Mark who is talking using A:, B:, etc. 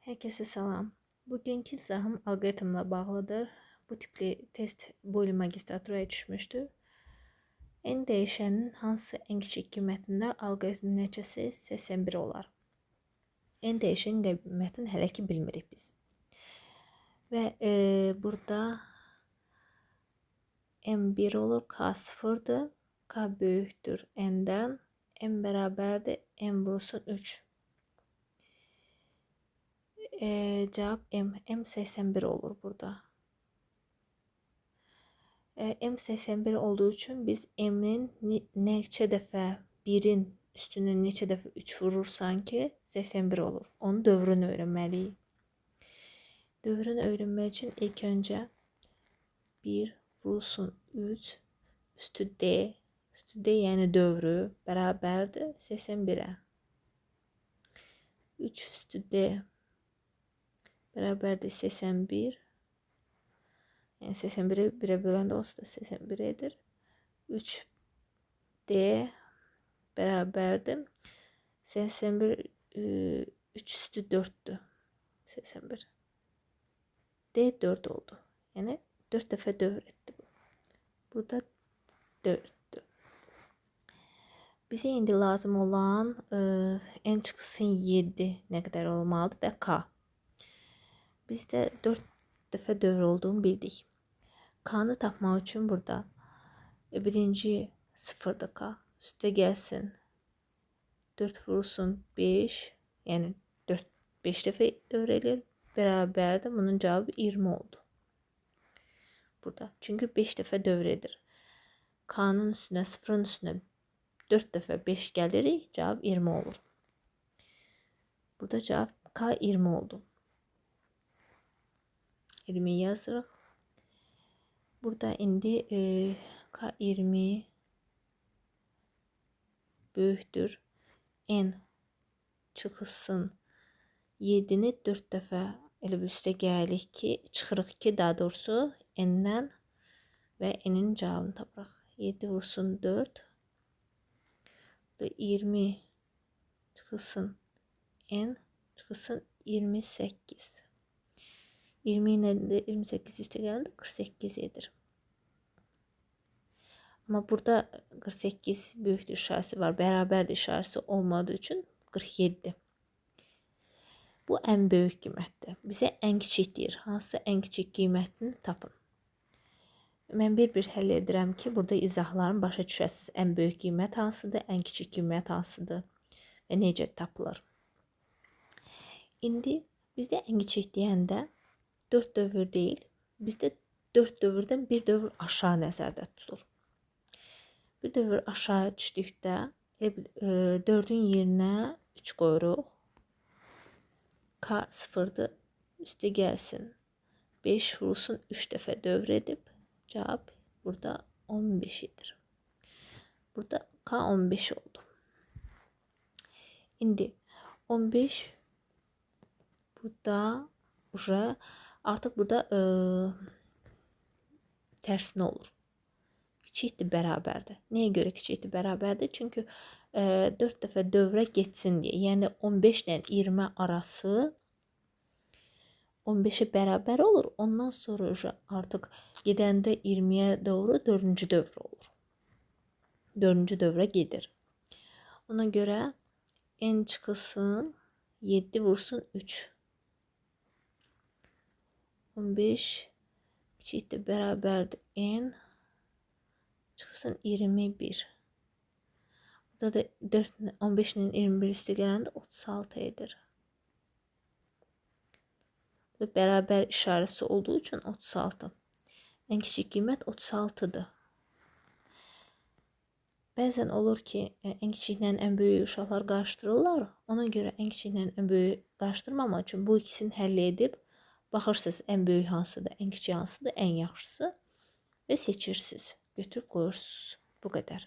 A: Herkese salam. Bugünkü izahım alqoritmla bağlıdır. Bu tipli test bu il magistraturaya düşmüşdür. N dəyişənin hansı ən kiçik qiymətində alqoritmin nəticəsi 81 olar? N dəyişənin qiymətini hələ ki bilmirik biz. Və burada M1 olur, K sıfırdır, K böyükdür N'dən, M bərabərdir, M vurulsun 3. Cevap M 81 olur burada. M 81 olduğu için biz M'nin neçə dəfə 1'in üstüne neçə dəfə 3 vurursan ki 81 olur. Onun dövrünü öğrenməliyik. Dövrünü öğrenmək için ilk önce 1 vurulsun 3 üstü D. Üstü D yani dövrü beraberdir 81'e. 3 üstü D beraberdir 81. Yani 81'i 1'e böləndə olsa da 81'dir. 3D bərabərdir. 81 3 üstü 4'dür. 81. D 4 oldu. Yani 4 dəfə dövr etdi bu. Burada 4'dür. Bize indi lazım olan n çıxsın 7 nə qədər olmalıdır və K. Biz də 4 dəfə dövr olduğunu bildik. K'nı tapmaq üçün burada birinci sıfırda K. Üstə gəlsin 4 vurulsun 5. Yəni 5 dəfə dövr edir. Bərabərdir. Bunun cevabı 20 oldu. Burada. Çünkü 5 dəfə dövr edir. K'nın üstünə, sıfırın üstünə 4 dəfə 5 gəlirik. Cevap 20 olur. Burada cevap K 20 oldu. 20 yazırıq. Burada indi K 20 böyükdür. N çıxılsın 7'ni 4 dəfə elə bir üstə gəlirik ki, çıxırıq ki, daha doğrusu N'dən və N'in cavabını tapırıq. 7 vursun 4. Burada 20 çıxılsın N çıxılsın 28. 20 ilə də 28 üstə gələndə 48 edir. Ama burada 48 böyükdür işarəsi var. Bərabərdir işarəsi olmadığı üçün 47. Bu ən böyük qiymətdir. Bizə ən kiçik deyir. Hansı ən kiçik qiymətini tapın. Mən bir həll edirəm ki, burada izahlarını başa düşəsiniz. Ən böyük qiymət hansıdır, ən kiçik qiymət hansıdır və necə tapılır. İndi bizdə ən kiçik deyəndə 4 dövr değil. Bizdə 4 dövrdən bir dövr aşağı nəzərdə tutulur. Bir dövr aşağı düşdükdə 4'ün yerinə 3 qoyuruq. K sıfırdır. Üstə gəlsin. 5 vurulsun 3 dəfə dövr edib. Cavab burada 15 edir. Burada K 15 oldu. İndi 15 burada artık burada tersine olur. Kiçikdir, bərabərdir. Nəyə görə kiçikdir, bərabərdir? Çünki 4 dəfə dövrə getsin deyə. Yəni 15 ilə 20 arası 15'e bərabər olur. Ondan sonra artıq gedəndə 20'ye doğru 4-cü dövr olur. 4-cü dövrə gedir. Ona görə n çıxılsın 7 vursun 3. 15 kiçikdir, bərabərdir n çıxılsın 21. Burada da 15 ilə 21 üstə gələndə 36 edir. Burada bərabər işarəsi olduğu üçün 36. Ən kiçik qiymət 36'dır. Bəzən olur ki, ən kiçiklə ən böyük uşaqlar qarışdırırlar. Ona görə ən kiçiklə ən böyük qarışdırmamaq üçün bu ikisini həll edib baxırsınız ən böyük hansıdır, ən kiçik hansıdır, ən yaxşısı və seçirsiniz. Götürüb qoyursunuz. Bu qədər.